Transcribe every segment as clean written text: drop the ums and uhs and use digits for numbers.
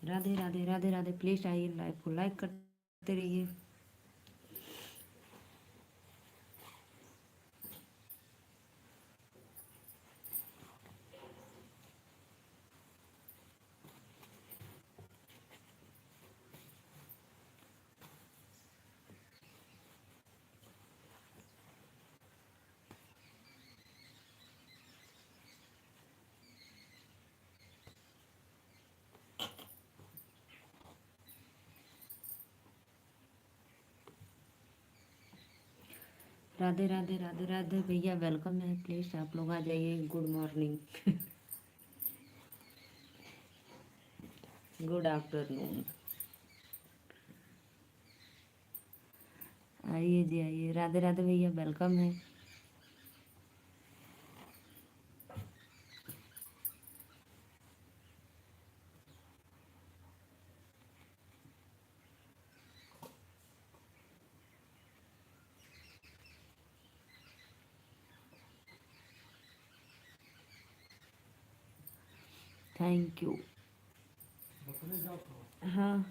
Radhe Radhe Radhe Radhe. Please आइए, live को like करते रहिए। राधे राधे राधे राधे भैया, वेलकम है। प्लीज आप लोग आ जाइए। Good morning, good afternoon. आइए जी आइए। राधे राधे भैया, वेलकम है। Thank you. हाँ,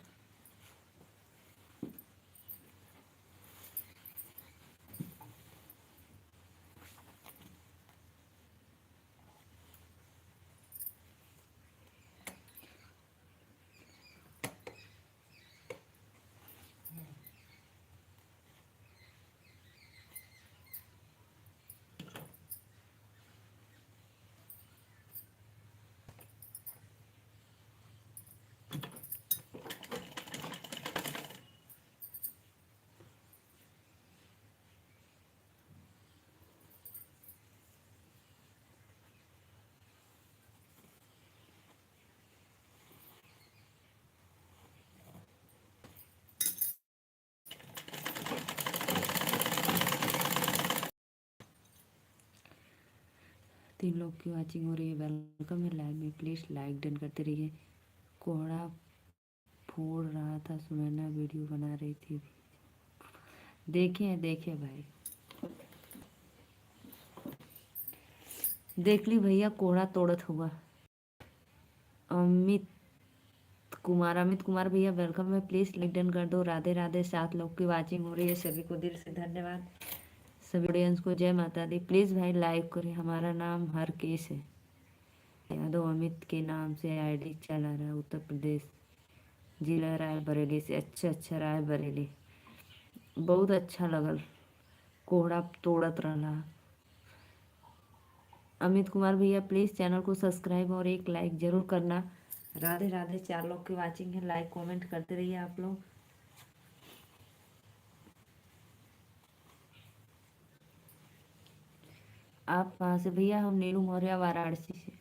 तीन लोग की वाचिंग हो रही है। वेलकम है लाइव में। प्लीज लाइक डन करते रहिए। कोहड़ा फोड़ रहा था, सुनैना वीडियो बना रही थी। देखिए देखिए भाई, देख ली भैया, कोहड़ा तोड़त हुआ। अमित अमित कुमार भैया, वेलकम है। प्लीज लाइक डन कर दो। राधे राधे। 7 लोग की वाचिंग हो रही है। सभी को दिल से धन्यवाद। सभी ऑडियंस को जय माता दी। प्लीज भाई लाइक करें। हमारा नाम हरकेश है यादव। अमित के नाम से आईडी चला रहा है। उत्तर प्रदेश, जिला रायबरेली से। अच्छा अच्छा, रायबरेली। बहुत अच्छा लगल। कोहड़ा तोड़त रहा। अमित कुमार भैया, प्लीज चैनल को सब्सक्राइब और एक लाइक जरूर करना। राधे राधे। 4 लोग की वाचिंग है। लाइक कमेंट करते रहिए आप लोग। आप कहाँ से भैया? हम नीलू मौर्य, वाराणसी से।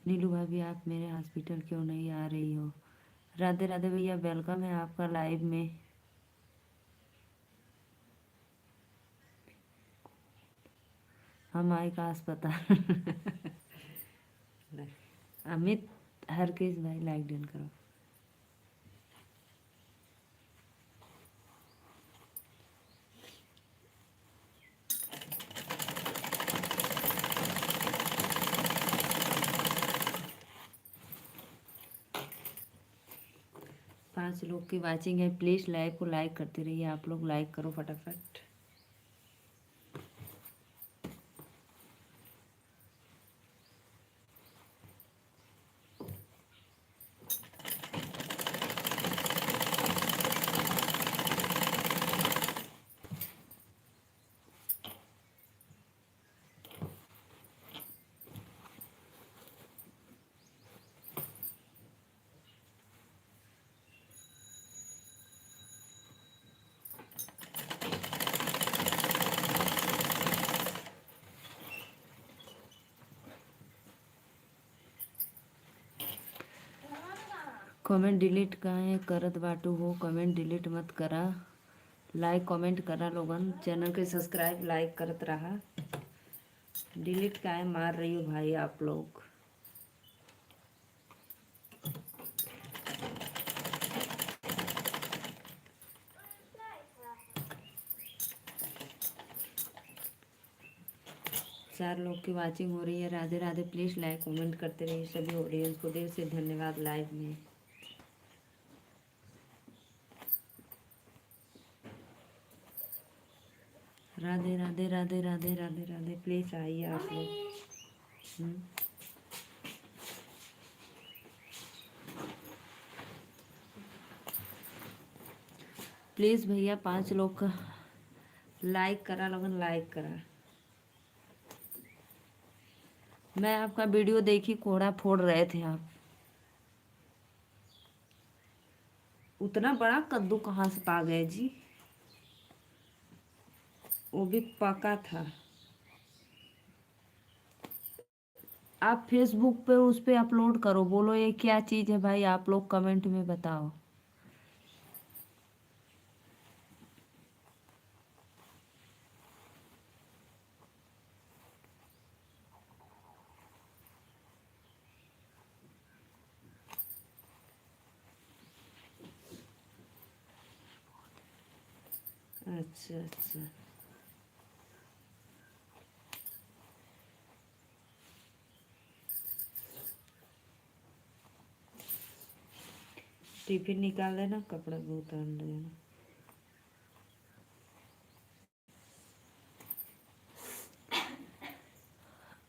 नीलू भाभी, आप मेरे हॉस्पिटल क्यों नहीं आ रही हो? राधे राधे भैया, वेलकम है आपका लाइव में। हम आए का अस्पताल। अमित हरकेश भाई, लाइक डन करो। 5 लोग की वाचिंग है। प्लीज लाइव को लाइक करते रहिए आप लोग। लाइक करो फटाफट। कमेंट डिलीट काहे करत बाटू हो? कमेंट डिलीट मत करा। लाइक कमेंट करा लोगन। चैनल के सब्सक्राइब लाइक करत रहा। डिलीट काहे मार रही हो भाई आप लोग? 4 लोग की वाचिंग हो रही है। Radhe Radhe. Please like comment करते रहिए। सभी ऑडियंस को दिल से धन्यवाद लाइव में। राधे राधे राधे राधे राधे राधे। प्लीज़ आइए आप लोग। प्लीज़ भैया 5 लोग का लाइक करा, लगन लाइक करा। मैं आपका वीडियो देखी, कोड़ा फोड़ रहे थे आप। उतना बड़ा कद्दू कहाँ से पा गए जी? वो भी पका था। आप फेसबुक पे उस पे अपलोड करो, बोलो ये क्या चीज़ है भाई, आप लोग कमेंट में बताओ। अच्छा अच्छा। टिफिन निकाल लेना, कपड़ा भी उतार लेना।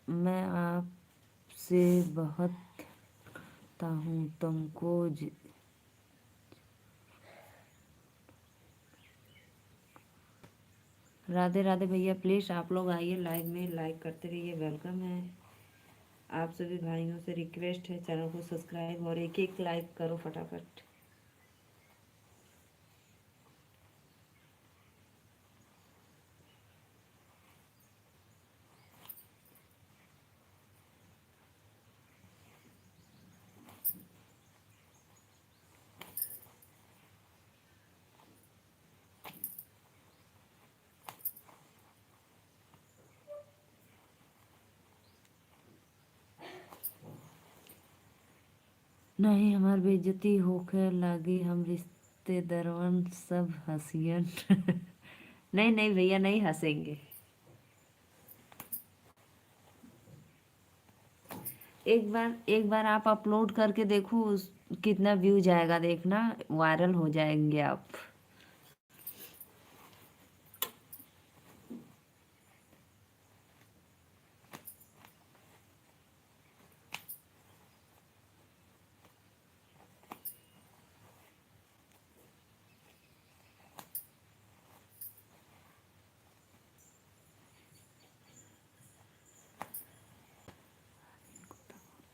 मैं आपसे बहुत हूँ तुमको राधे राधे भैया। प्लीज़ आप लोग आइए लाइव में, लाइक करते रहिए। वेलकम है। आप सभी भाइयों से रिक्वेस्ट है, चैनल को सब्सक्राइब और एक एक लाइक करो फटाफट। नहीं हमार बेइज्जती होके लागी, हम रिश्तेदारवन सब हंसियन। नहीं नहीं भैया, नहीं हंसेंगे। एक बार आप अपलोड करके देखो, कितना व्यू जाएगा, देखना वायरल हो जाएंगे आप।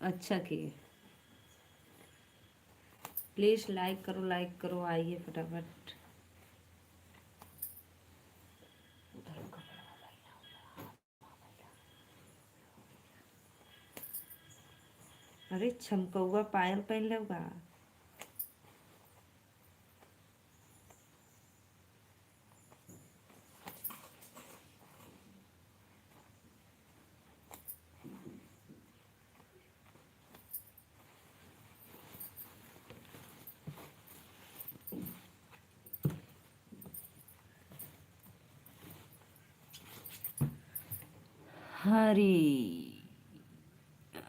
अच्छा किए। प्लीज़ लाइक करो, लाइक करो, आइए फटाफट। अरे छमकौआ पायल पहन लेगा। हरी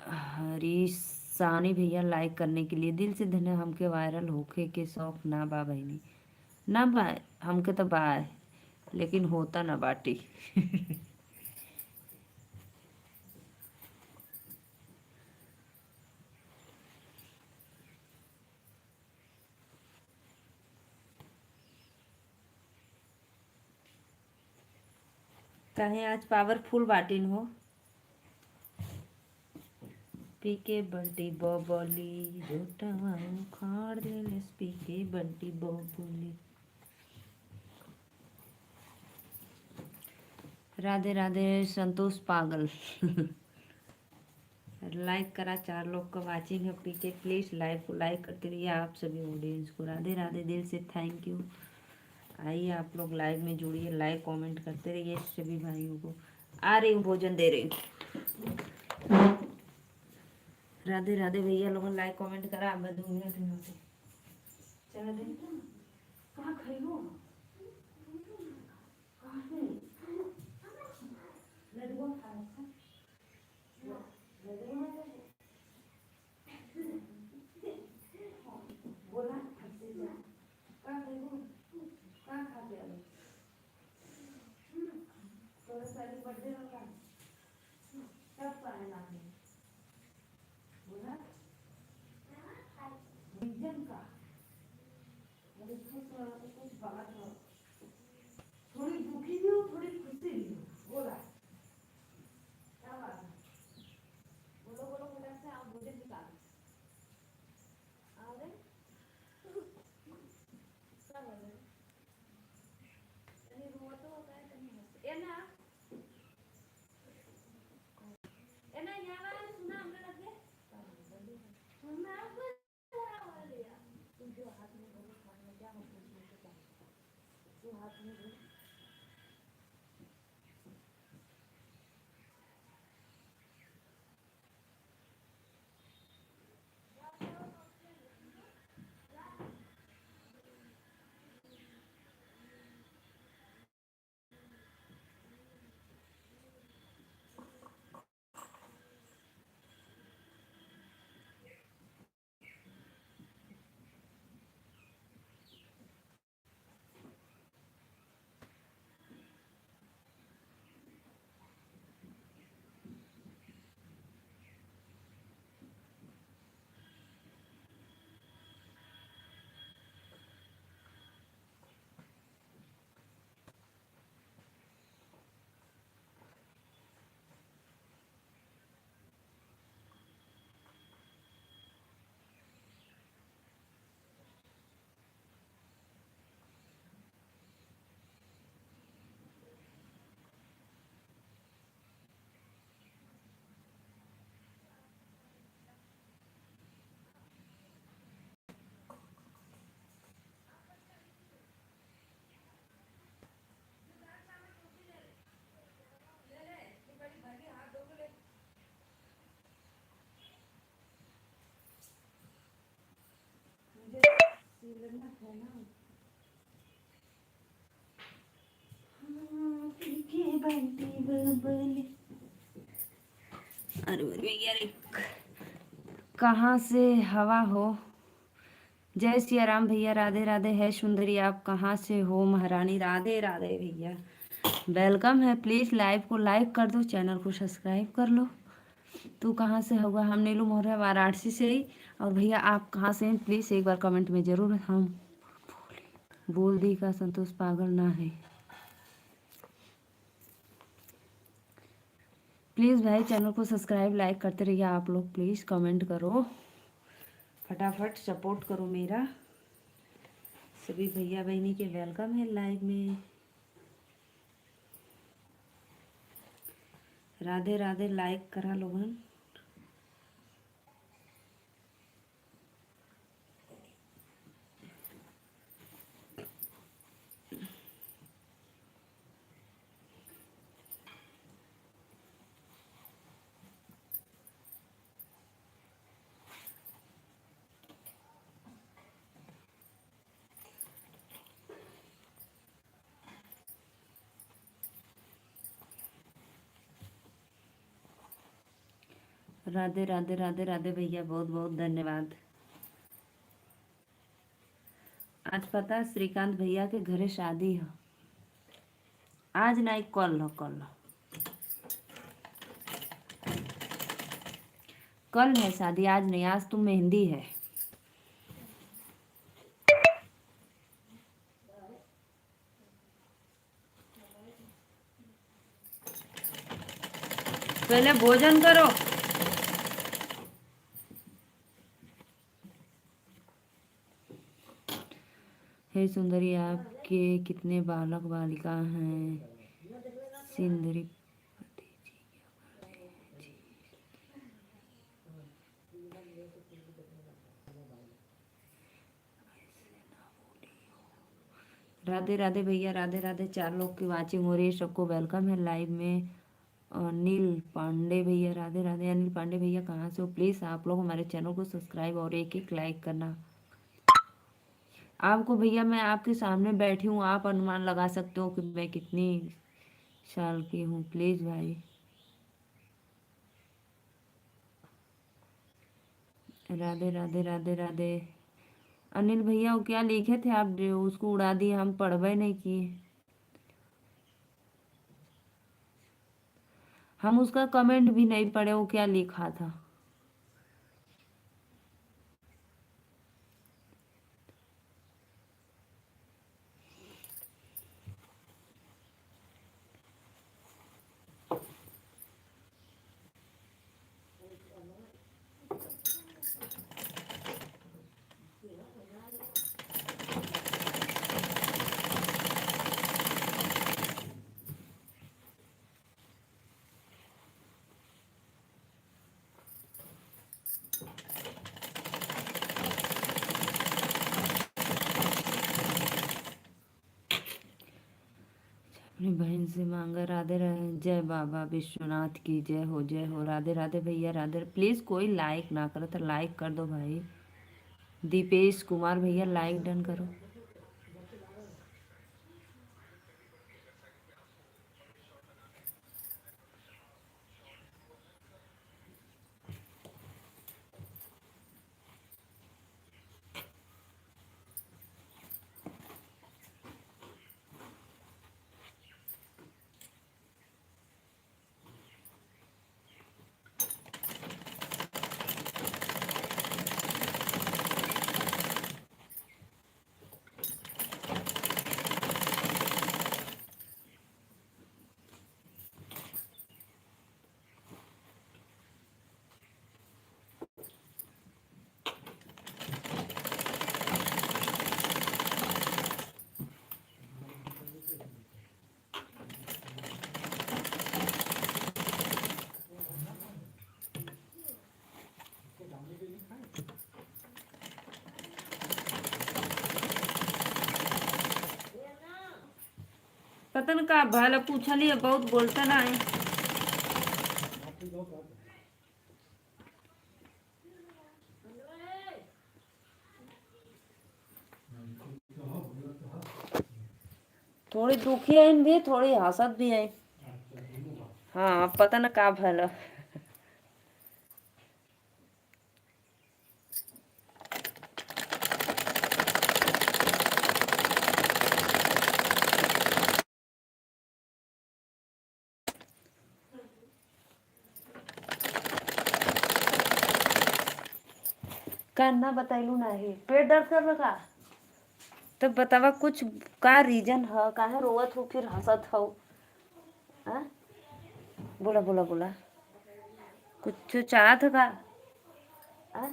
हरी सानी भैया, लाइक करने के लिए दिल से धन्य। हमके वायरल होखे के शौक ना बा बहनी, ना बा। हमके तो बा, लेकिन होता ना बाटी। कहे आज पावरफुल बाटिन हो। पी के बंटी बबली, जोटवा उखाड़ ले, पी के बंटी बबली। राधे राधे संतोष पागल। लाइक करा, 4 लोग का वाचिंग है। पीके प्लीज लाइव को लाइक करते रहिए। आप सभी ऑडियंस को राधे राधे, दिल से थैंक यू। आइए आप लोग लाइव में जुड़िए, लाइक कमेंट करते रहिए। सभी भाइयों को आ रही हूँ, भोजन दे रही हूँ। राधे राधे भैया लोगों लाइक कमेंट करा। मैं दूंगी चला दे कहाँ खड़ी हो, कहाँ है लड्डू खा। अरे यार, कहाँ से हवा हो। जय सिया राम भैया, राधे राधे। है सुंदरी, आप कहाँ से हो महारानी? राधे राधे भैया, वेलकम है। प्लीज़ लाइव को लाइक कर दो, चैनल को सब्सक्राइब कर लो। तू कहाँ से होगा? हम नीलू मौर्य वाराणसी से ही। और भैया आप कहाँ से हैं? प्लीज़ एक बार कमेंट में ज़रूर। हम बोल दी का संतोष पागल ना है। प्लीज़ भाई चैनल को सब्सक्राइब लाइक करते रहिए आप लोग। प्लीज़ कमेंट करो, फटाफट सपोर्ट करो मेरा। सभी भैया बहनी के वेलकम है लाइव में। राधे राधे, लाइक करा लोगन। राधे राधे राधे राधे भैया, बहुत बहुत धन्यवाद। आज पता है श्रीकांत भैया के घरे शादी है। आज नहीं, कल हो, कल हो। कल है शादी, आज नहीं। आज तो मेहंदी है। पहले भोजन करो। हे सुंदरी, आपके कितने बालक बालिका हैं? सुंदरी राधे राधे भैया, राधे राधे। 4 लोग की वाचिंग हो रही है, सबको वेलकम है लाइव में। अनिल पांडे भैया, राधे राधे। अनिल पांडे भैया कहाँ से हो? प्लीज़ आप लोग हमारे चैनल को सब्सक्राइब और एक एक लाइक करना। आपको भैया मैं आपके सामने बैठी हूँ, आप अनुमान लगा सकते हो कि मैं कितनी साल की हूँ। प्लीज़ भाई। राधे राधे राधे राधे। अनिल भैया वो क्या लिखे थे आप? जो उसको उड़ा दिए, हम पढ़वे नहीं किए। हम उसका कमेंट भी नहीं पढ़े, वो क्या लिखा था। अपनी बहन से मांगा। राधे राधे। जय बाबा विश्वनाथ की जय हो, जय हो। राधे राधे भैया, राधे। प्लीज कोई लाइक ना करो तो लाइक कर दो भाई। दीपेश कुमार भैया लाइक डन करो। पता न का भाला पूछा लिया, बहुत बोलता ना है। थोड़ी दुखी है भी, थोड़ी हंसत भी है। हाँ पता न का भाला। करना बताइलू नहीं, पेट दर्द कर रखा। तब बतावा कुछ का रीजन है, काहे रोवत हो फिर हंसत हो। हाँ? बोला बोला बोला। कुछ चाहत का। हाँ?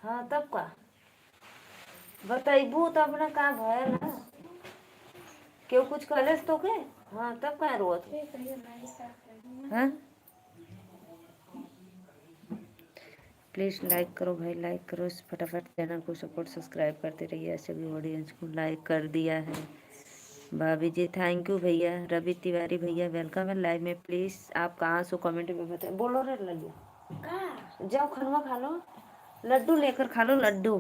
हाँ तब का बताइबू तब ना का भयल ना। क्यों कुछ कलेस तो के। हाँ तब का रोवत हो। हाँ प्लीज़ लाइक करो भाई, लाइक करो फटाफट। चैनल को सपोर्ट सब्सक्राइब करते रहिए। सभी ऑडियंस को लाइक कर दिया है। भाभी जी थैंक यू भैया। रवि तिवारी भैया वेलकम है लाइव में। प्लीज़ आप कहाँ से कमेंट में बताए। बोलो रे लड्डू, जाओ खनवा खा लो, लड्डू लेकर खा लो लड्डू।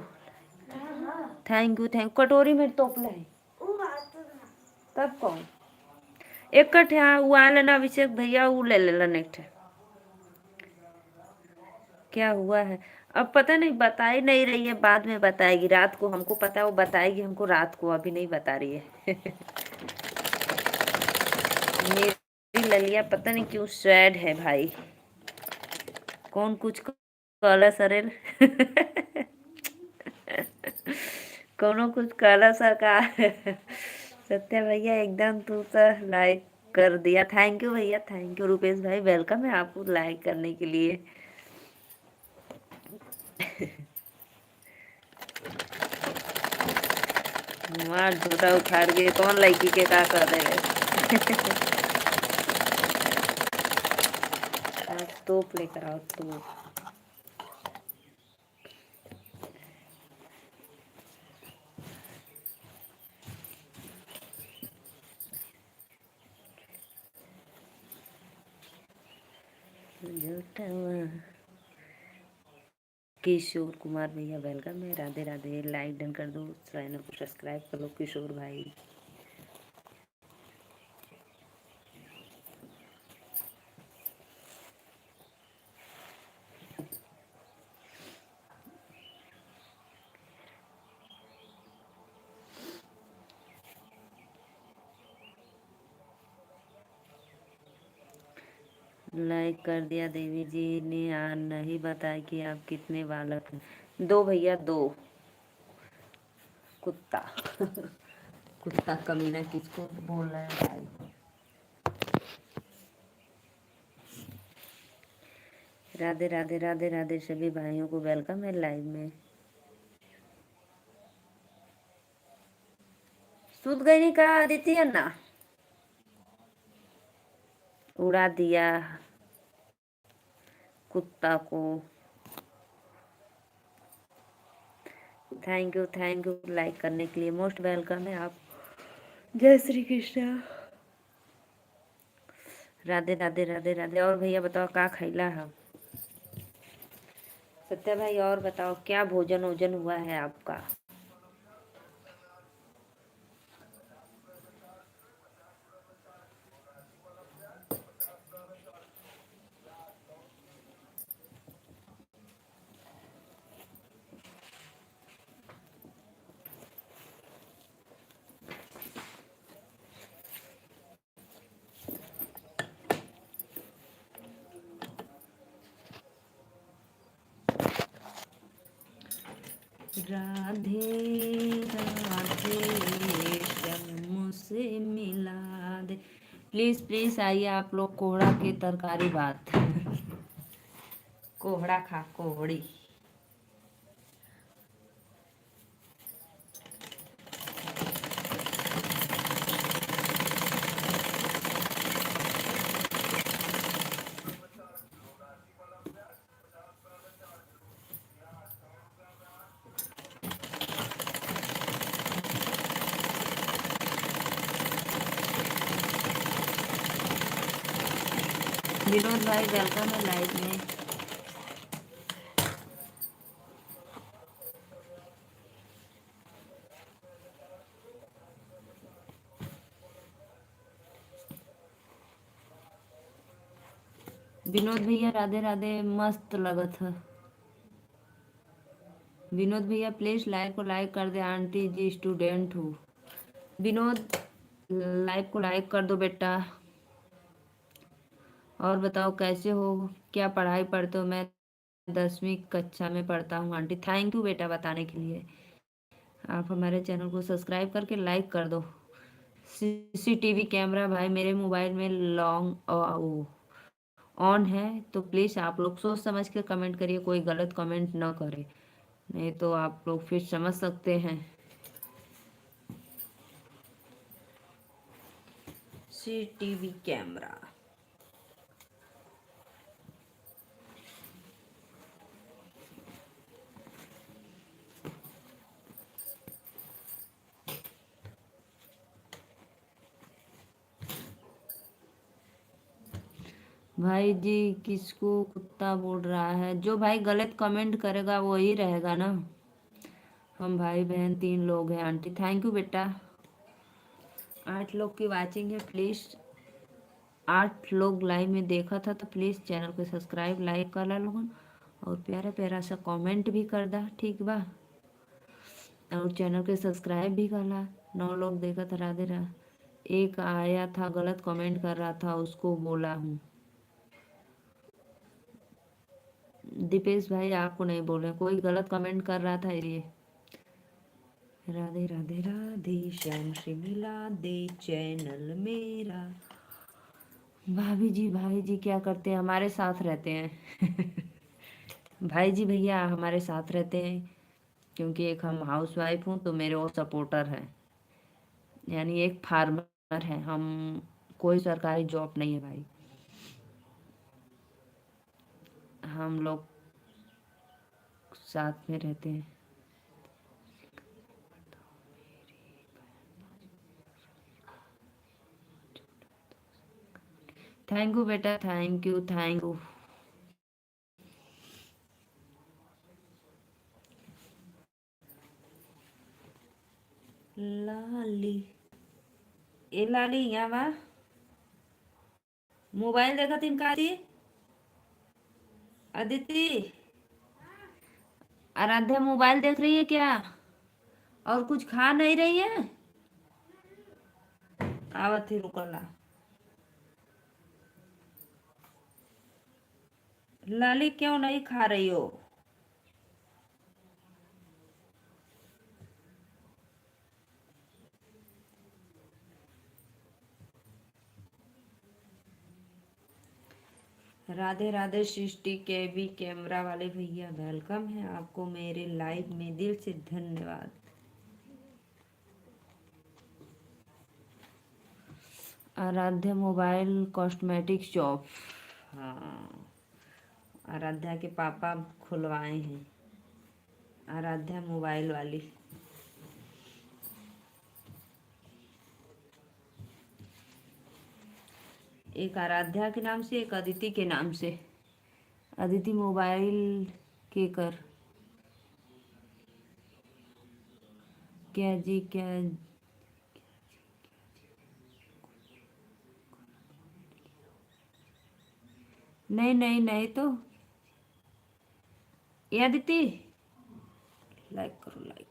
Thank you thank. कटोरी में तोप ले तब कौन एक कट है। वो आ लेना अभिषेक भैया, वो ले लेना नेक्स्ट। क्या हुआ है अब पता नहीं, बता ही नहीं रही है। बाद में बताएगी रात को, हमको पता है वो बताएगी हमको रात को, अभी नहीं बता रही है। मेरी ललिया पता नहीं क्यों सैड है भाई। कौन कुछ काला सरेल। कोनो कुछ काला सरकार। सत्या भैया एकदम तू तो लाइक कर दिया। थैंक यू भैया, थैंक यू। रुपेश भाई वेलकम है आपको लाइक करने के लिए। मार झूठा उखाड़ के कौन लड़की के का कर दे। तोप लेकर आओ तोप। किशोर कुमार भैया वेलकम है। राधे राधे। लाइक डन कर दो, चैनल को सब्सक्राइब कर लो किशोर भाई। लाइक कर दिया। देवी जी ने नहीं बताया कि आप कितने बालक हैं। दो भैया दो। कुत्ता। कुत्ता कमीना किसको बोल रहा है भाई। राधे राधे राधे राधे। सभी भाइयों को वेलकम है लाइव में। सूत गई नहीं कहा आदित्य अन्ना। उड़ा दिया कुत्ता को। थैंक यू लाइक करने के लिए। मोस्ट वेलकम है आप। जय श्री कृष्ण। राधे राधे राधे राधे। और भैया बताओ क्या खैला है? सत्या भाई और बताओ क्या भोजन वोजन हुआ है आपका? राधे राधे श्याम से मिला दे। प्लीज प्लीज आइए आप लोग कोहड़ा की तरकारी बात। कोहड़ा खा कोहड़ी। विनोद भाई वेलकम है लाइव में। विनोद भैया राधे राधे, मस्त लगत है। विनोद भैया प्लीज लाइव को लाइक कर दे, आंटी जी स्टूडेंट हूँ। विनोद लाइव को लाइक कर दो बेटा। और बताओ कैसे हो, क्या पढ़ाई पढ़ते हो? मैं 10वीं कक्षा में पढ़ता हूँ आंटी। थैंक यू बेटा बताने के लिए। आप हमारे चैनल को सब्सक्राइब करके लाइक कर दो। सीसीटीवी कैमरा भाई मेरे मोबाइल में लॉन्ग ऑन है, तो प्लीज़ आप लोग सोच समझ के कमेंट करिए, कोई गलत कमेंट ना करे, नहीं तो आप लोग फिर समझ सकते हैं। CCTV camera. भाई जी किसको कुत्ता बोल रहा है? जो भाई गलत कमेंट करेगा वही रहेगा ना। हम भाई बहन 3 लोग हैं आंटी। थैंक यू बेटा। 8 लोग की वाचिंग है, प्लीज 8 लोग लाइव में देखा था तो प्लीज चैनल को सब्सक्राइब लाइक कर ला लोगन, और प्यारा प्यारा सा कमेंट भी कर दा, ठीक बा? और चैनल को सब्सक्राइब भी कर ला। 9 लोग देखा था, राधे राधे। एक आया था गलत कमेंट कर रहा था, उसको बोला हूँ। दीपेश भाई आपको नहीं बोले, कोई गलत कमेंट कर रहा था ये। राधे राधे राधे श्याम से मिला दे चैनल मेरा। भाई जी क्या करते हैं? हमारे साथ रहते हैं। भाई जी भैया हमारे साथ रहते हैं, क्योंकि एक हम हाउस वाइफ हूँ तो मेरे वो सपोर्टर हैं, यानी एक फार्मर है हम। कोई सरकारी जॉब नहीं है भाई, हम लोग साथ में रहते हैं। थैंक यू बेटा, थैंक यू थैंक यू। लाली ए लाली यहाँ बा, मोबाइल देखा तीन का थी? अदिति, आराध्या मोबाइल देख रही है क्या? और कुछ खा नहीं रही है? आवत ही रुकला। लाली क्यों नहीं खा रही हो? राधे राधे सृष्टि के भी कैमरा वाले भैया वेलकम है आपको मेरे लाइव में, दिल से धन्यवाद। आराध्या मोबाइल कॉस्मेटिक शॉप, हाँ आराध्या के पापा खुलवाए हैं, आराध्या मोबाइल वाली। एक आराध्या के नाम से, एक अदिति के नाम से। अदिति मोबाइल के कर। क्या जी क्या? नहीं नहीं नहीं तो ये अदिति, लाइक करो लाइक।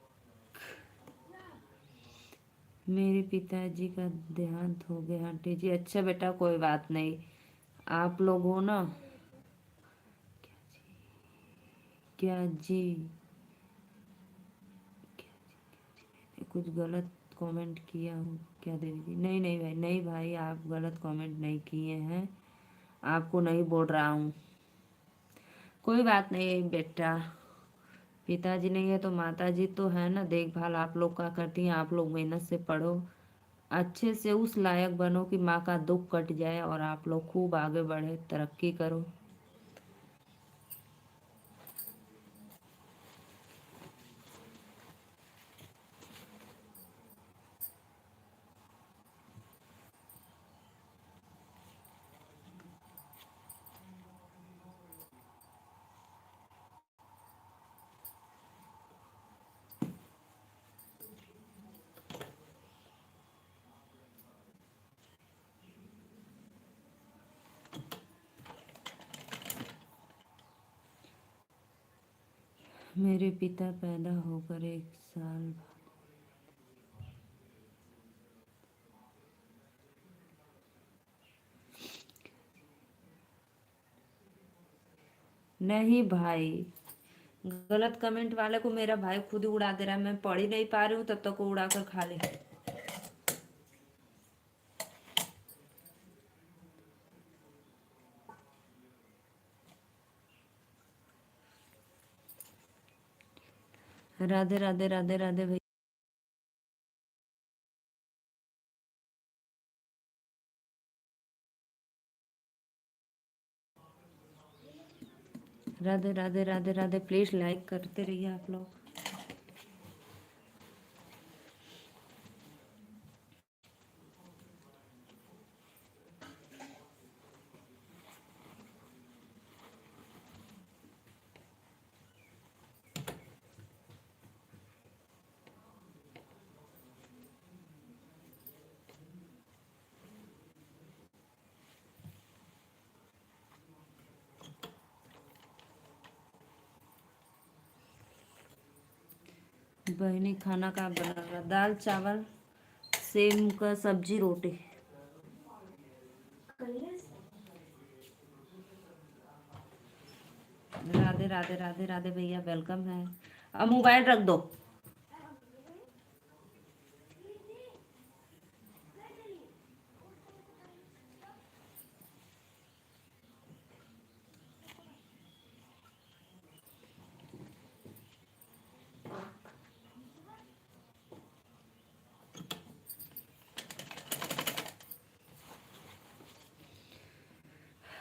मेरे पिताजी का देहांत हो गया आंटी जी। अच्छा बेटा कोई बात नहीं, आप लोग हो ना। क्या जी? कुछ गलत कमेंट किया हूँ क्या देवी जी? नहीं नहीं भाई, नहीं भाई, आप गलत कमेंट नहीं किए हैं, आपको नहीं बोल रहा हूँ। कोई बात नहीं बेटा, पिताजी नहीं है तो माताजी तो है ना, देखभाल आप लोग का करती हैं। आप लोग मेहनत से पढ़ो, अच्छे से उस लायक बनो कि माँ का दुख कट जाए और आप लोग खूब आगे बढ़े, तरक्की करो। मेरे पिता पैदा होकर 1 साल नहीं भाई, गलत कमेंट वाले को मेरा भाई खुद ही उड़ा दे रहा है। मैं पढ़ ही नहीं पा रही हूँ तब तक वो उड़ा कर खा ले। राधे राधे राधे राधे भाई। राधे राधे राधे राधे, प्लीज लाइक करते रहिए आप लोग। बहनी खाना का बना रहा? दाल चावल सेम का सब्जी रोटी। राधे राधे राधे राधे भैया, वेलकम है। अब मोबाइल रख दो।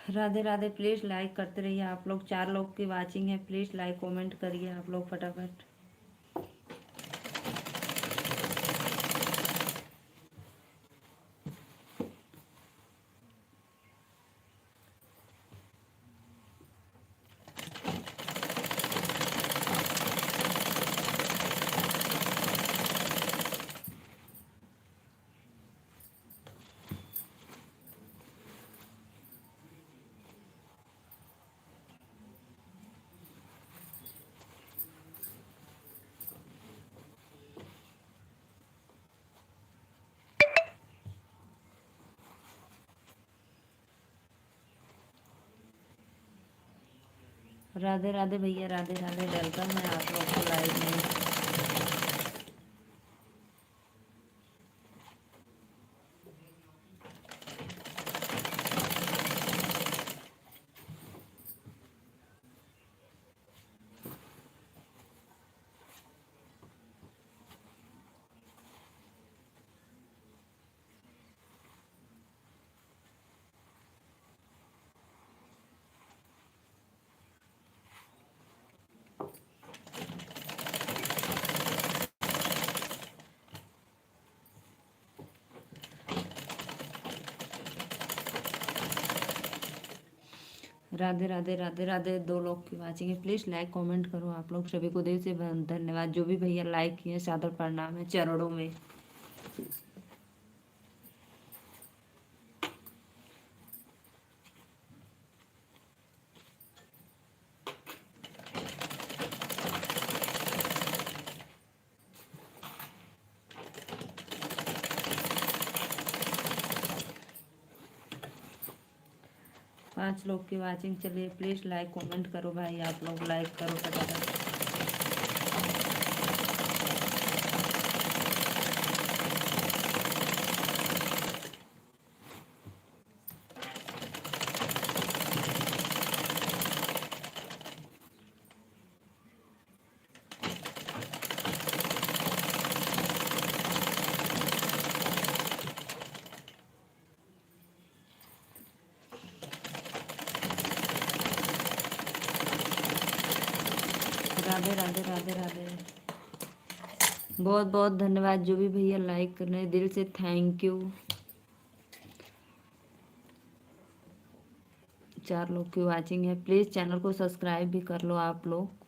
राधे राधे, प्लीज लाइक करते रहिए आप लोग। 4 लोग की वाचिंग है, प्लीज लाइक कमेंट करिए आप लोग फटाफट। राधे राधे भैया, राधे राधे, वेलकम है आप लोग को लाइव में। राधे राधे राधे राधे। 2 लोग की वाचिंग है, प्लीज लाइक कमेंट करो। आप लोग सभी को दिल से धन्यवाद। जो भी भैया लाइक किए सादर प्रणाम है चरणों में। पांच लोग की वाचिंग चलिए, प्लीज लाइक कमेंट करो भाई। आप लोग लाइक करो फटाफट। राधे राधे राधे राधे। बहुत बहुत धन्यवाद जो भी भैया लाइक कर रहे हैं, दिल से थैंक यू। 4 लोग की वाचिंग है, प्लीज चैनल को सब्सक्राइब भी कर लो आप लोग।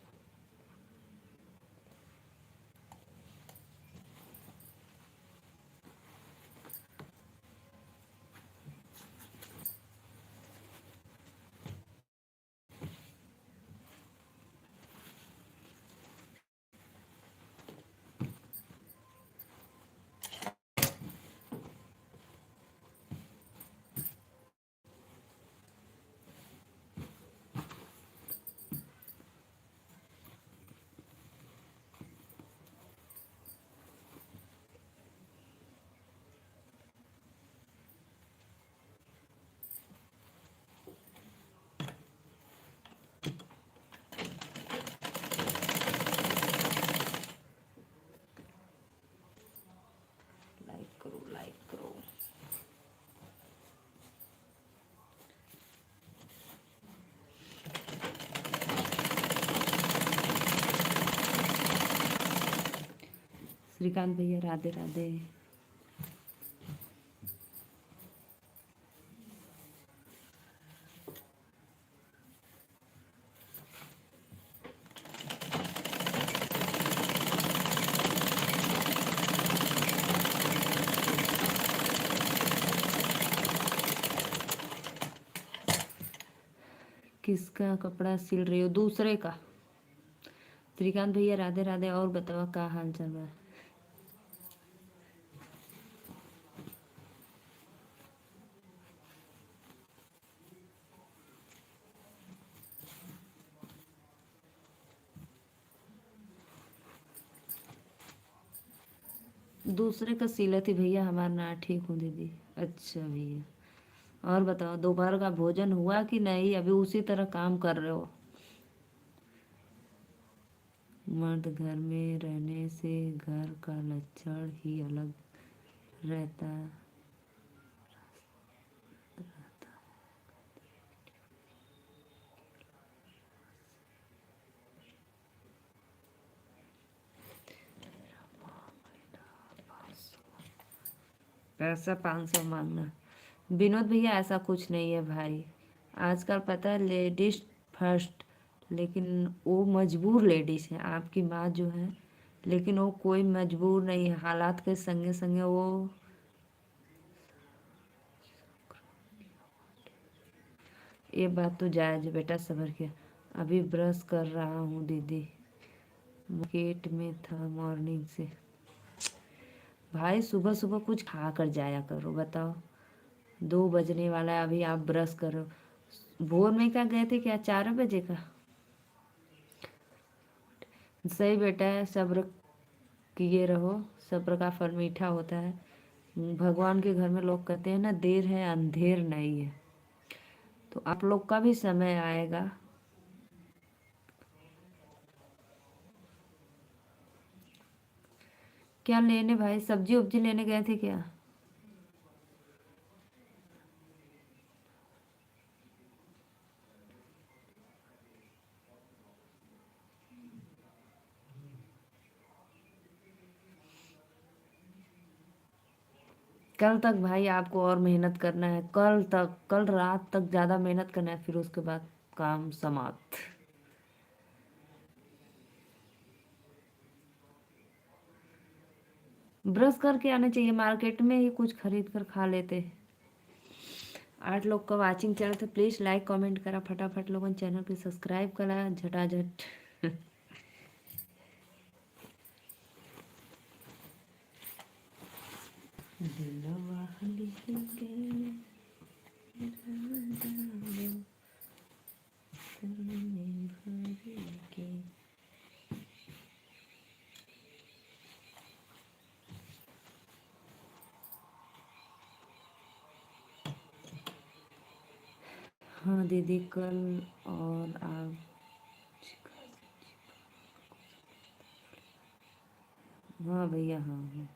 लाइक करो लाइक करो। श्रीकांत भैया राधे राधे। किसका कपड़ा सिल रही हो? दूसरे का। श्रीकांत भैया राधे राधे। और बताओ क्या हाल चल रहा है? दूसरे का सिला थी भैया, हमारा ना ठीक हूँ दीदी। अच्छा भैया, और बताओ दोपहर का भोजन हुआ कि नहीं? अभी उसी तरह काम कर रहे हो? मर्द घर में रहने से घर का लक्षण ही अलग रहता। पैसा 500 मांगना? विनोद भैया ऐसा कुछ नहीं है भाई। आजकल पता है लेडीज फर्स्ट, लेकिन वो मजबूर लेडीज है आपकी माँ जो है, लेकिन वो कोई मजबूर नहीं है। हालात के संगे संगे वो। ये बात तो जायज है बेटा, सबर के। अभी ब्रश कर रहा हूँ दीदी, मार्केट में था मॉर्निंग से। भाई सुबह सुबह कुछ खा कर जाया करो। बताओ 2 बजने वाला है, अभी आप ब्रश करो। भोर में क्या गए थे क्या? 4 बजे का? सही बेटा है, सब्र किए रहो। सब्र का फल मीठा होता है। भगवान के घर में लोग कहते हैं ना, देर है अंधेर नहीं है। तो आप लोग का भी समय आएगा। क्या लेने भाई? सब्जी उब्जी लेने गए थे क्या? कल तक भाई आपको और मेहनत करना है। कल तक, कल रात तक ज़्यादा मेहनत करना है, फिर उसके बाद काम समाप्त। ब्रश करके आना चाहिए, मार्केट में ही कुछ खरीद कर खा लेते। 8 लोग का वाचिंग चैनल थे, प्लीज लाइक कमेंट करा फटाफट, लोगों चैनल को सब्सक्राइब करा झटाझट। दिलवा लेंगे हाँ दीदी, कल और आप। हाँ भैया, हाँ हाँ।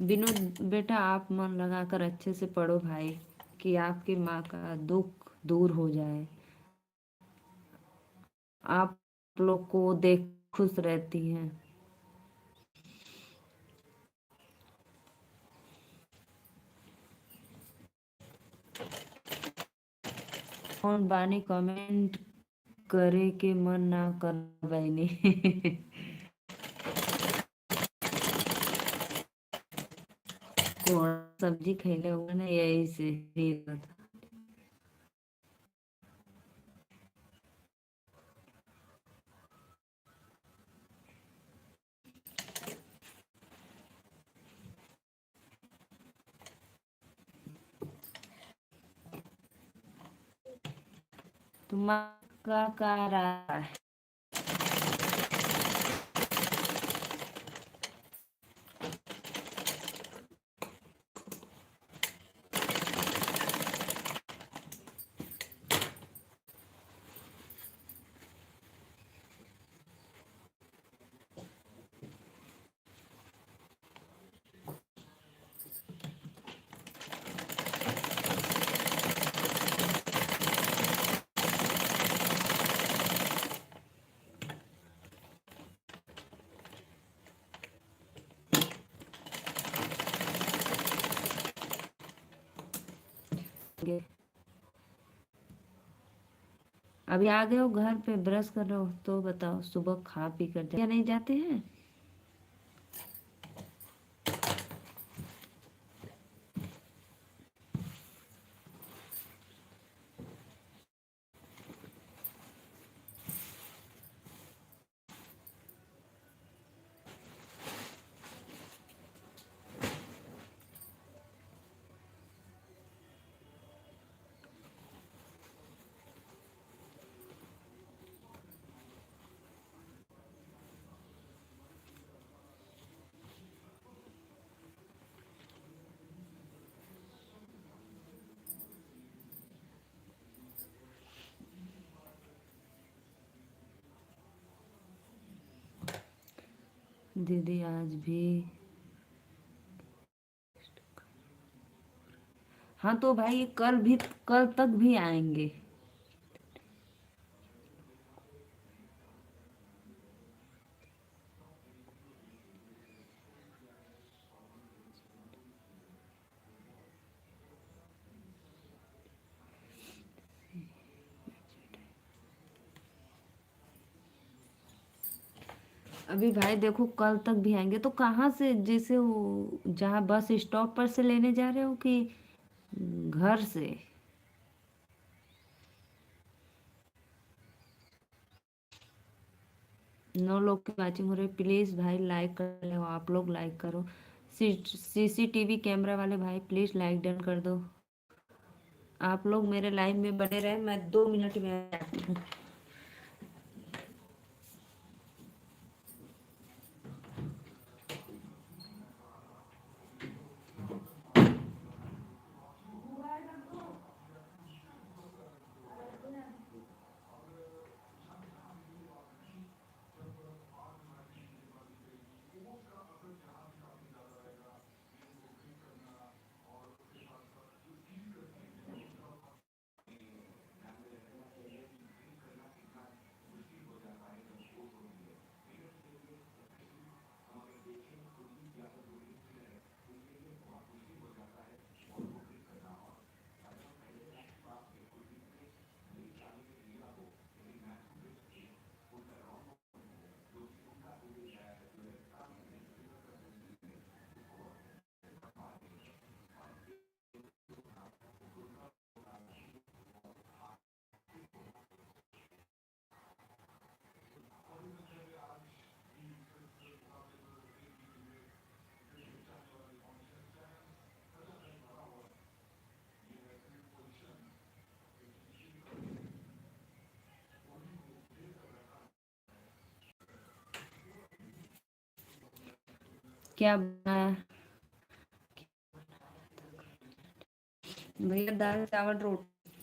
विनोद बेटा, आप मन लगाकर अच्छे से पढ़ो भाई, कि आपकी माँ का दुख दूर हो जाए। आप लोग को देख खुश रहती हैं। कौन बानी कमेंट करे के मन ना कर बहनी। कौन सब्जी खैले हुए ना, यही से ही होता। तुम्हारा का रहा है। अभी आ गए हो घर पे, ब्रश कर रहे हो तो बताओ, सुबह खा पी कर क्या नहीं जाते हैं। दीदी आज भी। हाँ तो भाई कल भी, कल तक भी आएंगे। अभी भाई देखो, कल तक भी आएंगे तो कहाँ से, जैसे वो जहाँ बस स्टॉप पर से लेने जा रहे हो कि घर से। 9 लोग की वाचिंग हो रही है, प्लीज भाई लाइक कर लो, आप लोग लाइक करो। सीसीटीवी कैमरा वाले भाई प्लीज लाइक डन कर दो। आप लोग मेरे लाइव में बने रहे, मैं 2 मिनट में आती हूँ। क्या बनाया भैया? दाल चावल रोटी।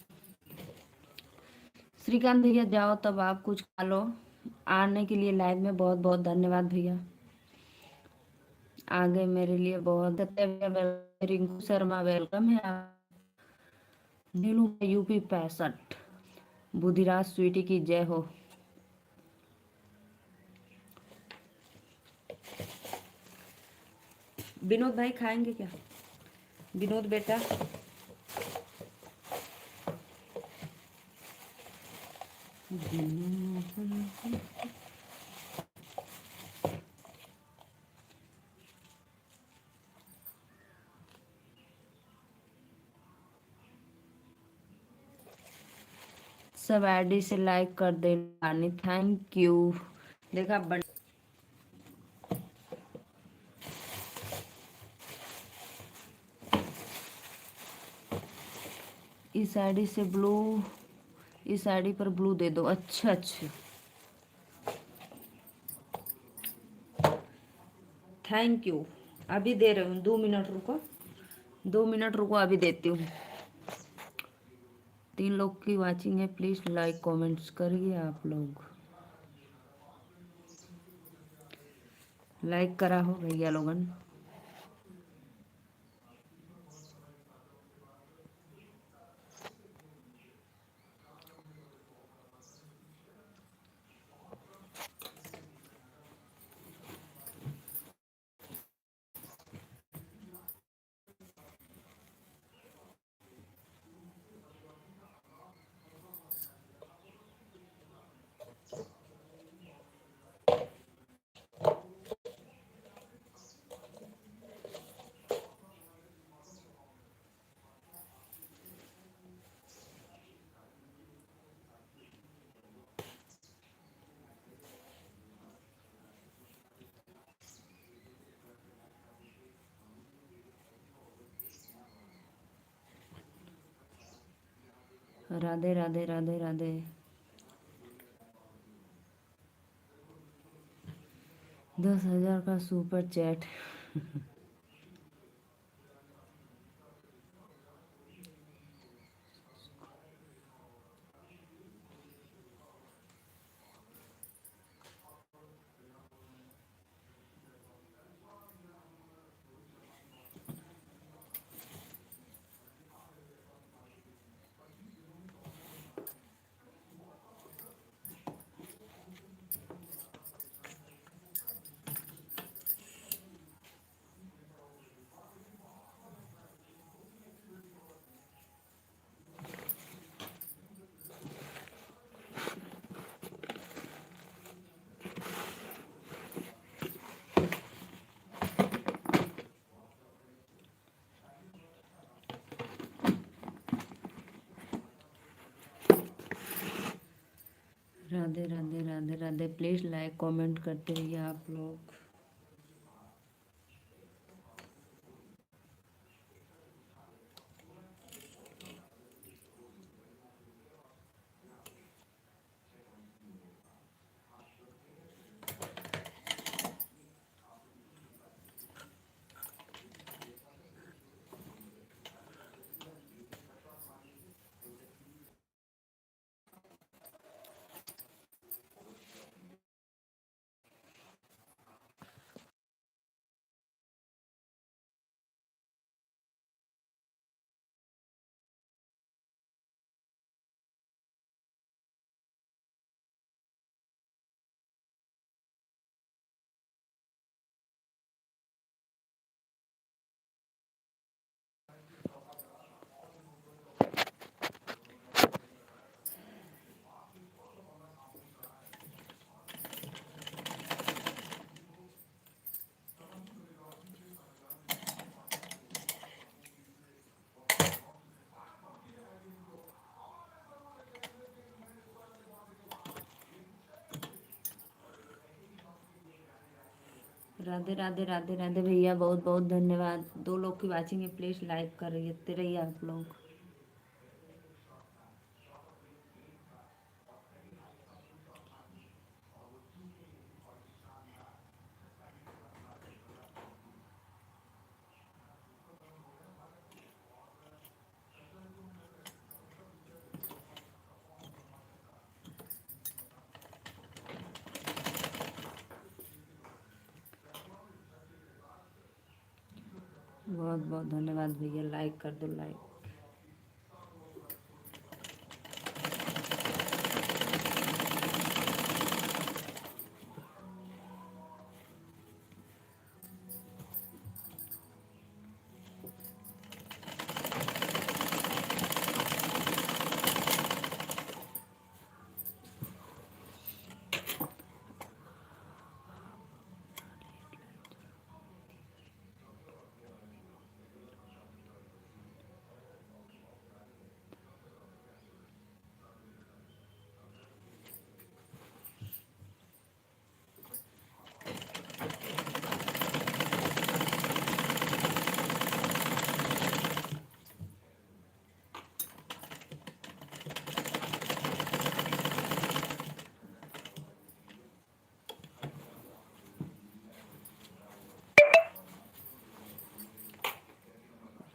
श्रीकांत भैया जाओ तब आप कुछ खा लो। आने के लिए लाइव में बहुत बहुत धन्यवाद भैया। आगे मेरे लिए बहुत रिंकू शर्मा वेलकम है। नीलू यूपी 65। बुधिराज स्वीटी की जय हो। विनोद भाई खाएंगे क्या? विनोद बेटा सब आईडी से लाइक कर देना। Thank you. देखा इस आईडी से ब्लू, इस आईडी पर ब्लू दे दो। अच्छा अच्छा, थैंक यू। अभी दे रही हूँ, 2 मिनट रुको, 2 मिनट रुको, अभी देती हूँ। 3 लोग की वाचिंग है, प्लीज लाइक कमेंट्स करिए। आप लोग लाइक करा हो भैया लोगन? राधे राधे राधे राधे। 10,000 का super chat. Radhe Radhe Radhe Radhe. Please like comment करते रहिए आप लोग। राधे राधे राधे राधे भैया, बहुत बहुत धन्यवाद। 2 लोग की वाचिंग है, प्लीज लाइक कर रहिए आप लोग। बहुत बहुत धन्यवाद भैया, लाइक कर दो like.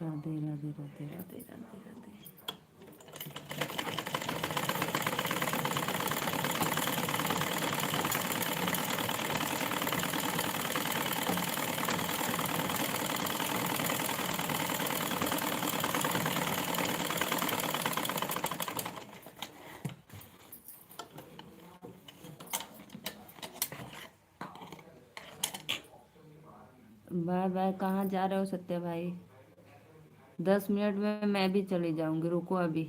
Radhe Radhe Radhe Radhe Radhe Radhe. Bye bye. कहाँ जा रहे हो सत्या भाई? 10 मिनट में मैं भी चली जाऊंगी, रुको अभी।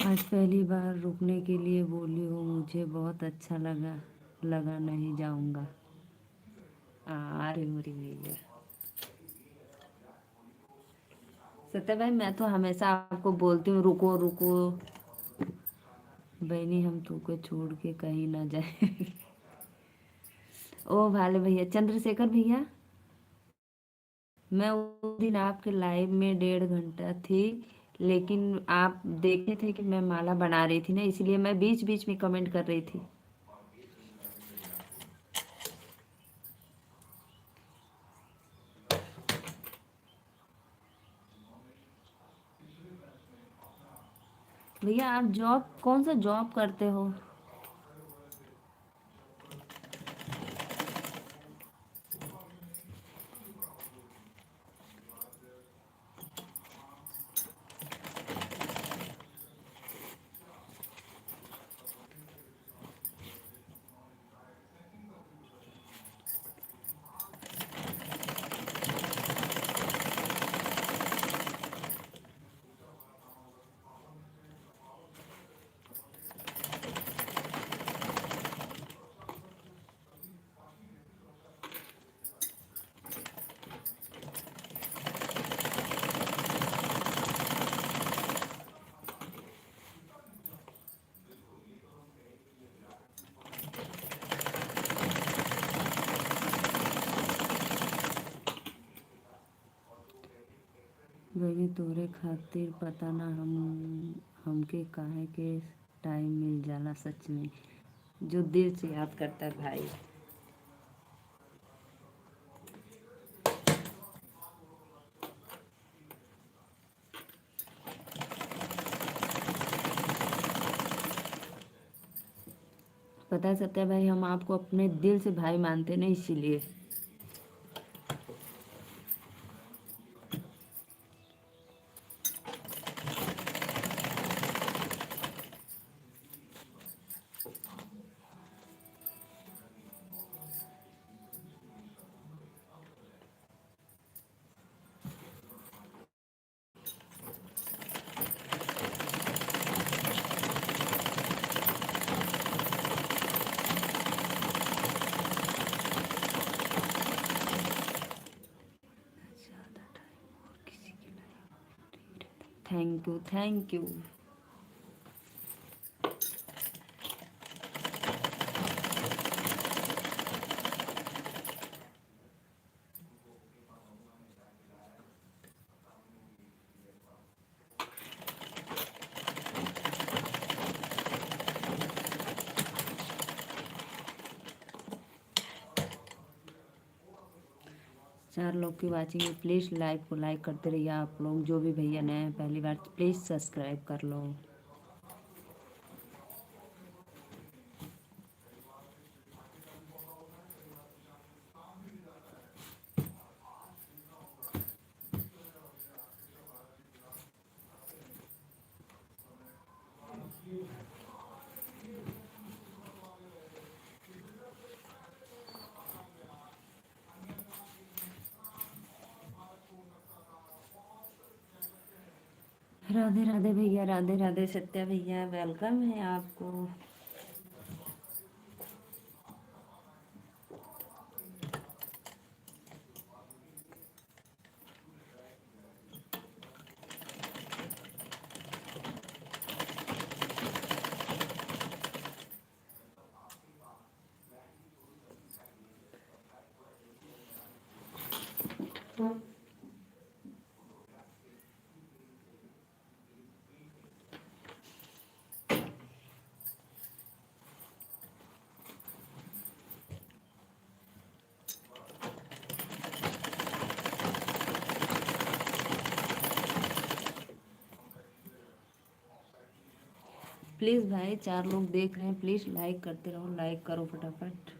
आज पहली बार रुकने के लिए बोली हो, मुझे बहुत अच्छा लगा। लगा नहीं जाऊंगा। अरे मेरी भैया सत्या भाई, मैं तो हमेशा आपको बोलती हूँ रुको रुको। बहनी हम तुमको छोड़ के कहीं ना जाए। ओ भाले भैया, चंद्रशेखर भैया, मैं उस दिन आपके लाइव में 1.5 घंटा थी, लेकिन आप देखे थे कि मैं माला बना रही थी ना, इसलिए मैं बीच बीच में कमेंट कर रही थी। भैया आप जॉब, कौन सा जॉब करते हो? बहनी तोरे खातिर पता ना हमके काहे के टाइम मिल जाला, सच में जो दिल से याद करता है भाई। पता है सत्या भाई, हम आपको अपने दिल से भाई मानते ना, इसीलिए। Thank you, thank you. चार लोग की वाचिंग है, प्लीज़ लाइव को लाइक करते रहिए आप लोग। जो भी भैया नए हैं पहली बार, प्लीज़ सब्सक्राइब कर लो। राधे राधे भैया, राधे राधे सत्या भैया, वेलकम है आपको। प्लीज़ भाई, चार लोग देख रहे हैं, प्लीज़ लाइक करते रहो, लाइक करो फटाफट।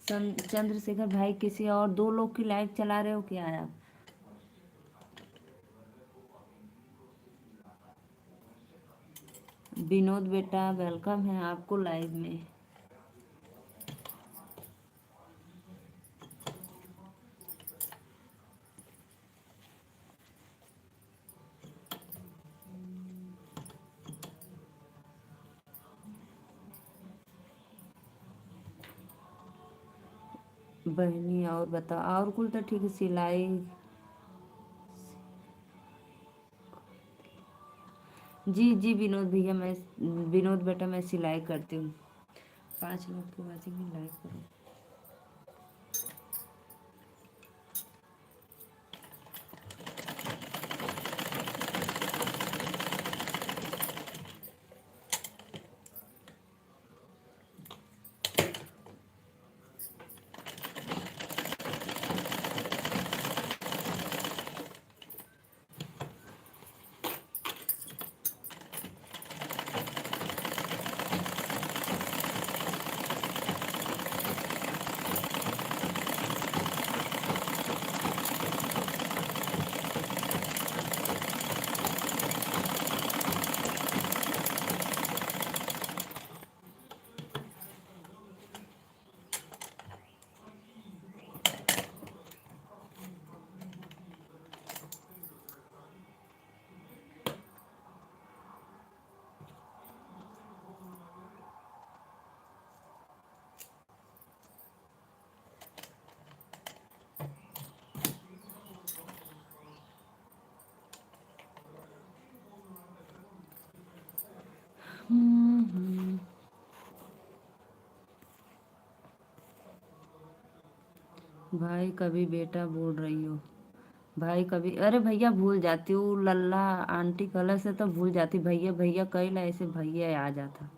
चंद्रशेखर भाई, किसी और दो लोग की लाइव चला रहे हो क्या आप? विनोद बेटा, वेलकम है आपको लाइव में। बहनी और बताओ, और कुल तो ठीक है। सिलाई, जी जी विनोद भैया, मैं विनोद बेटा मैं सिलाई करती हूँ। 5 लोग की वाचिंग में लाइक करो। भाई कभी बेटा बोल रही हो, भाई कभी, अरे भैया भूल जाती हूँ, लल्ला आंटी कलर से तो भूल जाती। भैया भैया कई ला ऐसे भैया आ जाता।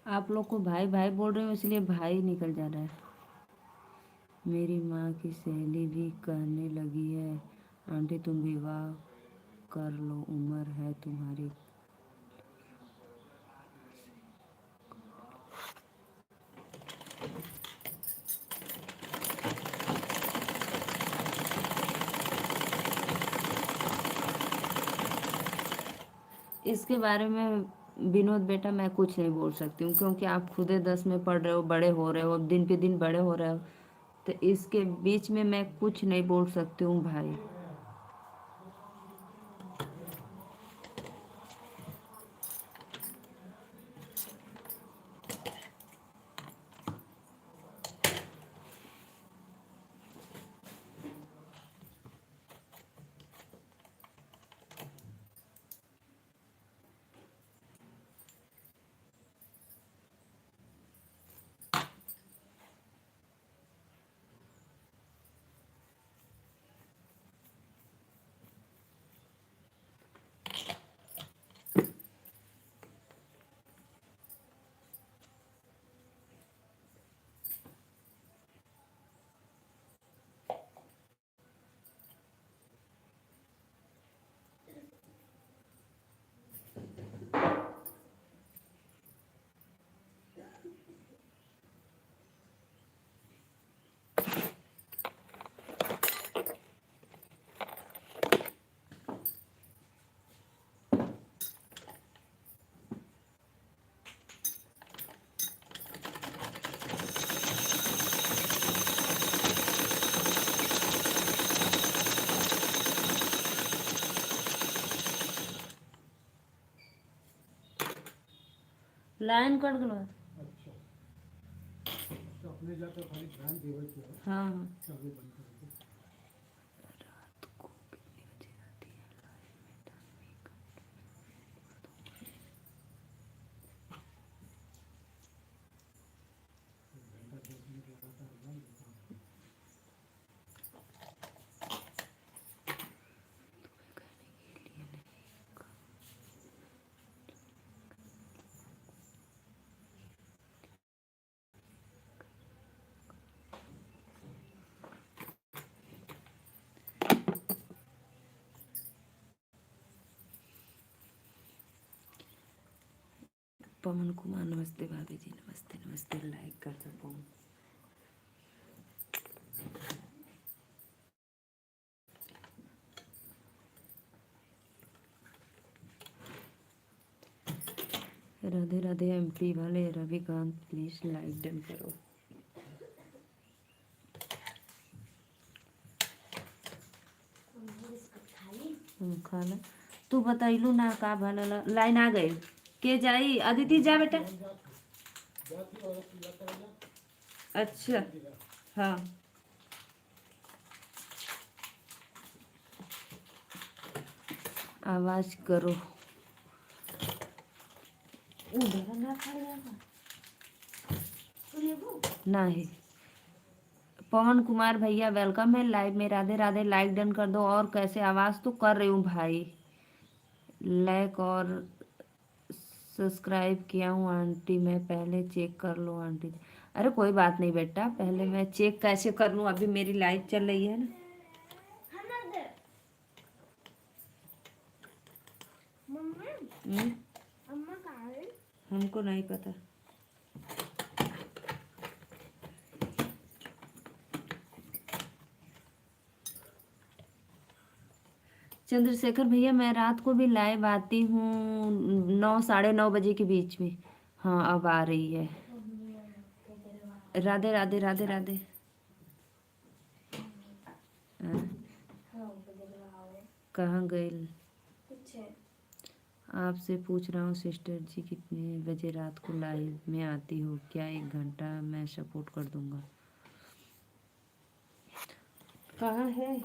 आप लोग को भाई भाई बोल रहे हो इसलिए भाई निकल जा रहा है। मेरी माँ की सहेली भी कहने लगी है, आंटी तुम विवाह कर लो, उम्र है तुम्हारी। इसके बारे में विनोद बेटा मैं कुछ नहीं बोल सकती हूँ, क्योंकि आप खुदे 10 में पढ़ रहे हो, बड़े हो रहे हो, अब दिन पे दिन बड़े हो रहे हो, तो इसके बीच में मैं कुछ नहीं बोल सकती हूँ भाई। लाइन कट गलो। अच्छा, तो अपने जाकर खाली ध्यान देवे के है। हाँ हाँ। चाबी बंद कर दो। घंटा 10 मिनट लगातार बंद रखना। पवन कुमार नमस्ते भाभी जी, नमस्ते नमस्ते, लाइक कर दो पवन। राधे राधे एमपी वाले रविकांत प्लीज लाइक डन करो। खा ला। तू बताइलू ना का भला लाइन आ गई के जाई अदिति जा बेटा। अच्छा हाँ आवाज करो। नहीं पवन कुमार भैया वेलकम है लाइव में। राधे राधे, लाइक डन कर दो। और कैसे आवाज तो कर रही हूँ भाई, लाइक और सब्सक्राइब किया हूँ आंटी, मैं पहले चेक कर लो आंटी। अरे कोई बात नहीं बेटा, पहले मैं चेक कैसे कर लूँ, अभी मेरी लाइव चल रही है ना। हमको नहीं पता। चंद्रशेखर भैया मैं रात को भी लाइव आती हूँ 9 साढ़े 9 बजे के बीच में। हाँ अब आ रही है। राधे राधे राधे राधे। कहाँ गई? आपसे पूछ रहा हूँ सिस्टर जी कितने बजे रात को लाइव में आती हो? क्या 1 घंटा मैं सपोर्ट कर दूंगा। कहाँ है?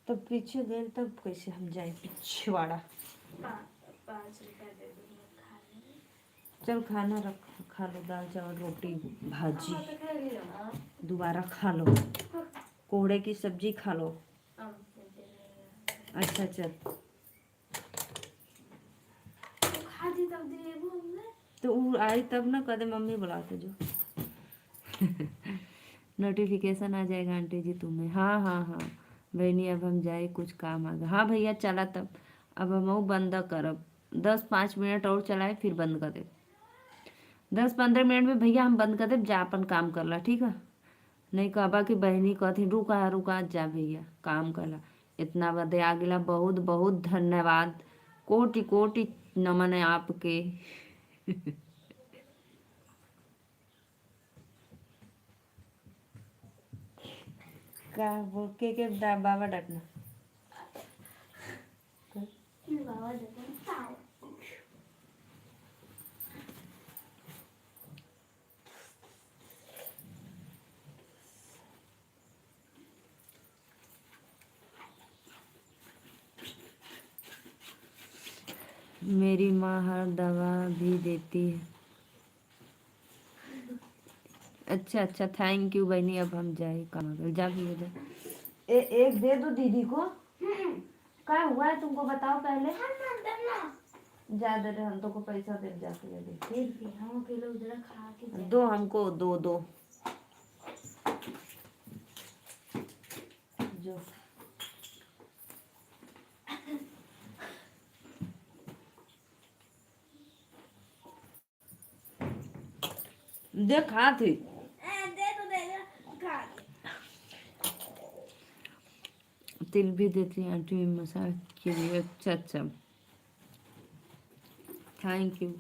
तब पीछे गए तब कैसे हम जाए पिछवाड़ा। 5 रुपया दे दूँगी। चल खाना रख, खा लो, दाल चावल रोटी भाजी दोबारा खा लो, कोहड़े की सब्जी खा लो। अच्छा चल तो वो आई तब ना कदे मम्मी बुलाते जो नोटिफिकेशन आ जाएगा आंटी जी तुम्हें। हाँ हाँ हाँ बहनी अब हम जाए कुछ काम आ गया। हाँ भैया चला तब अब हम बंद करब 10-5 मिनट और चलाए फिर बंद कर दे। 10-15 मिनट में भैया हम बंद कर दे, जा अपन काम कर ला ठीक है। नहीं कहबा कि बहनी कहती रुका रुका जा भैया काम कर ला। इतना बदे आ गया, बहुत बहुत धन्यवाद कोटि कोटि नमन है आपके। क्या बोल के बाबा डटना। बाबा देखो ताव। मेरी माँ हर दवा भी देती है। अच्छा अच्छा, थैंक यू बहनी। अब हम जाए काम कर, जा भी हो जा। एक दे दो दीदी को। क्या हुआ है तुमको बताओ पहले। ज्यादा दे, हम तो को पैसा दे, जाके ले दे। फिर भी हम अकेले उधर खा के जाए। दो हमको, दो दो जो। दे खा थी। दे तो दे खा के। तिल भी देती हैं आंटी मसाज के लिए। अच्छा अच्छा, थैंक यू।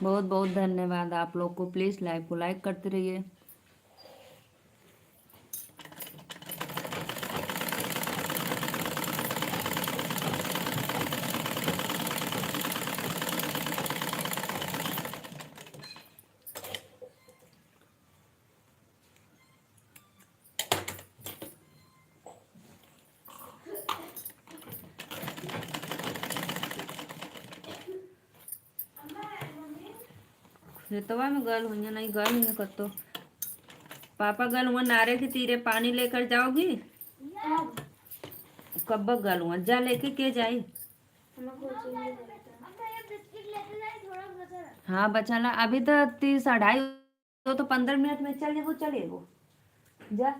बहुत बहुत धन्यवाद आप लोग को। प्लीज लाइव को लाइक करते रहिए। खेतवा में गल हुई नहीं, गल नहीं कतो। पापा गल हुआ नारे के तीरे, पानी लेकर जाओगी। कब गल हुआ, जा लेके के जाई। हाँ बचा ला, अभी तो 30 2:30 तो 15 मिनट में चल जेबो, चलेबो जा।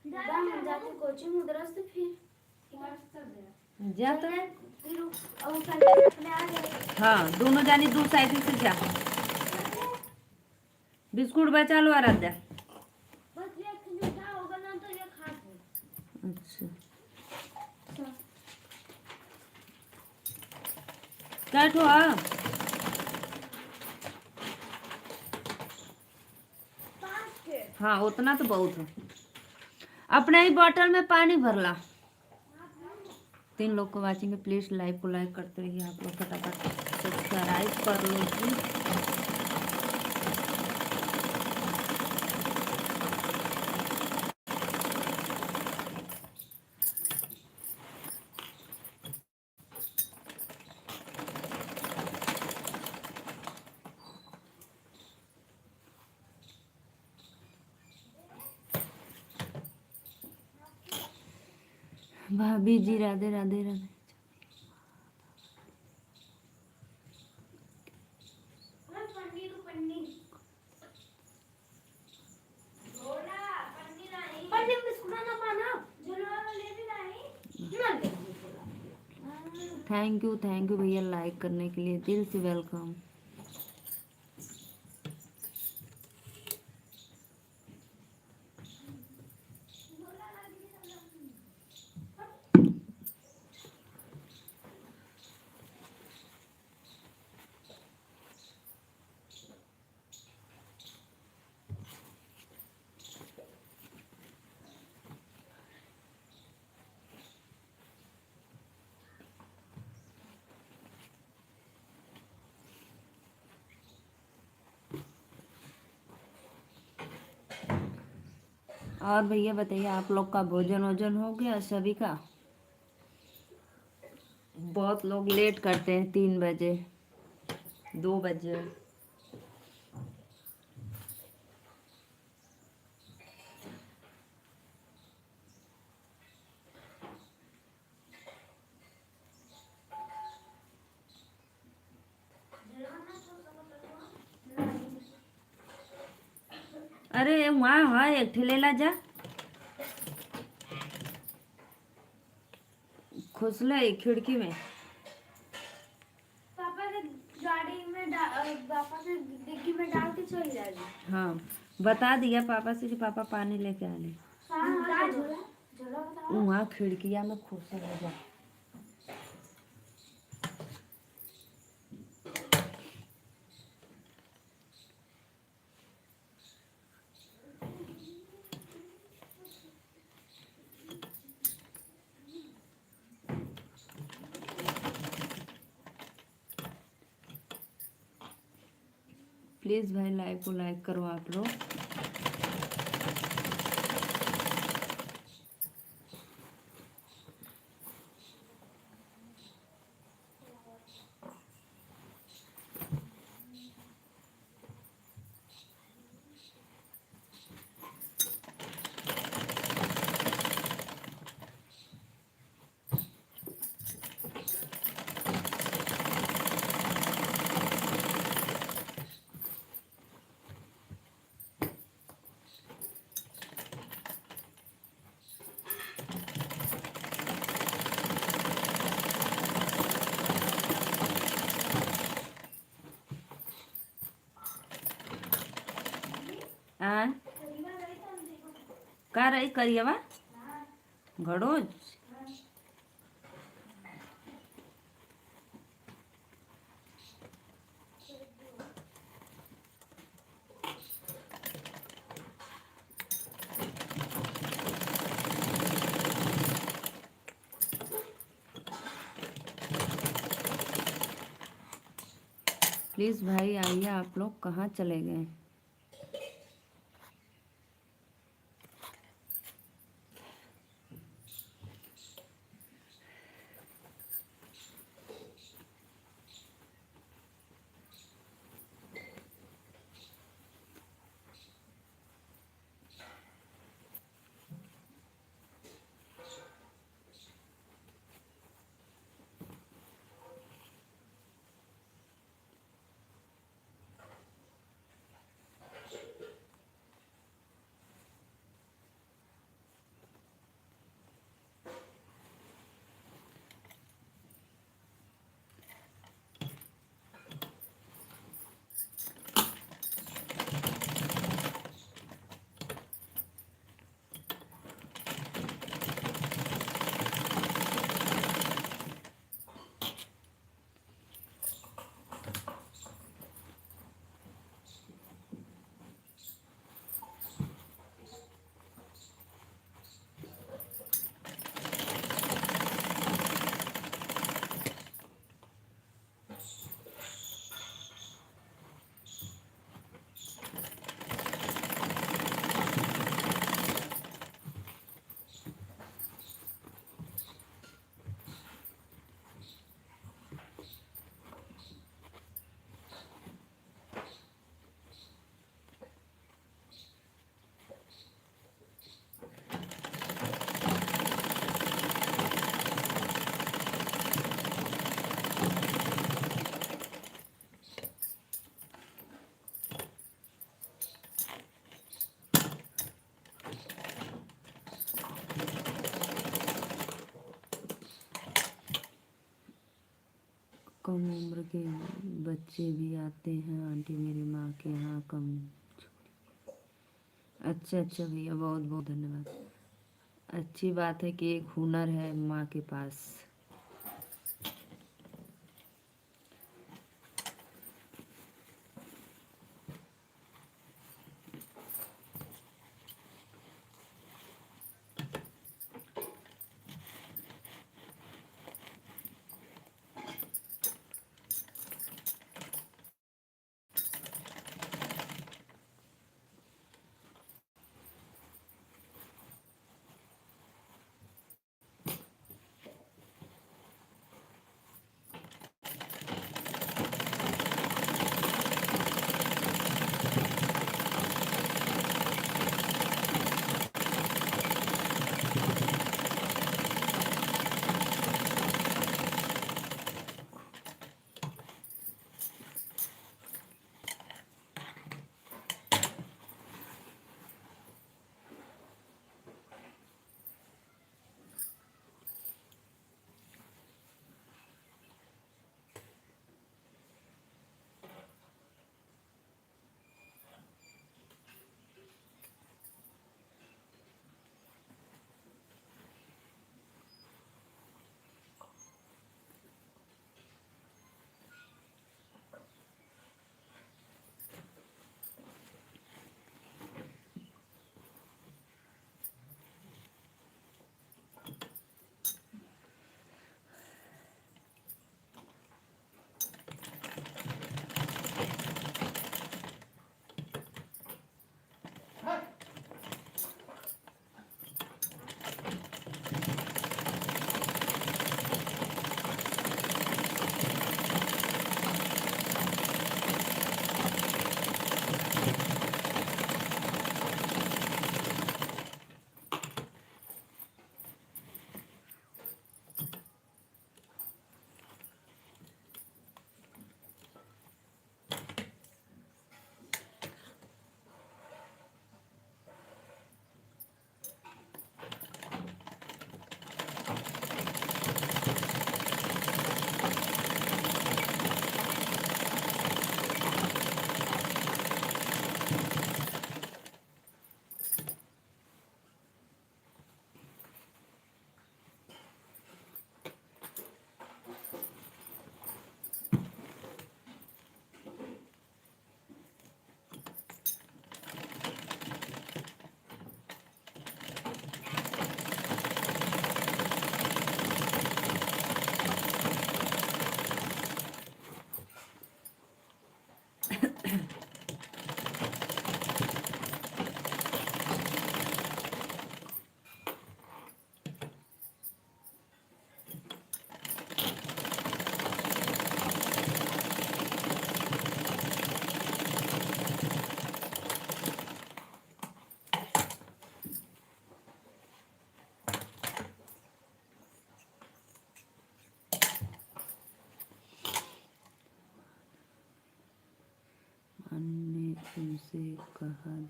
जाके कोचिंग उधर से फिर जा तो। फिर अब साइकिल आ जाए। हाँ दोनों जानी दो साइकिल से जा। बिस्कुट बचा लो आराध्या। बस ये मीठा होगा ना तो ये खा लो। अच्छा क्या ठो हाँ उतना तो बहुत है। अपने ही बोतल में पानी भरला। 3 लोग को वाचिंग है, प्लीज लाइव को लाइक करते रहिए। आप लोग फटाफट सब्सक्राइब कर लो जी। भाभी जी राधे राधे राधे। थैंक यू भैया लाइक करने के लिए, दिल से वेलकम। और भैया बताइए, आप लोग का भोजन वोजन हो गया सभी का। बहुत लोग लेट करते हैं, 3 बजे 2 बजे। अरे वहाँ है एक ठेलेला जा खुसले खिड़की में। पापा के गाड़ी में पापा के डिग्गी में डाल के चल जाएगी। हाँ बता दिया पापा से कि पापा पानी लेके आने। हाँ झोला झोला बताओ। वहाँ खिड़किया में खुसल जा। प्लीज़ भाई लाइव को लाइक करो आप लोग। हाँ का रही करिएवा घड़ोज। प्लीज़ भाई आइए आप लोग कहाँ चले गए। कम उम्र के बच्चे भी आते हैं आंटी मेरी माँ के यहाँ कम। अच्छा अच्छा भैया बहुत बहुत धन्यवाद। अच्छी बात है कि एक हुनर है माँ के पास।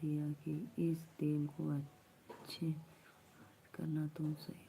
दिया कि इस तेल को अच्छे करना तुम सही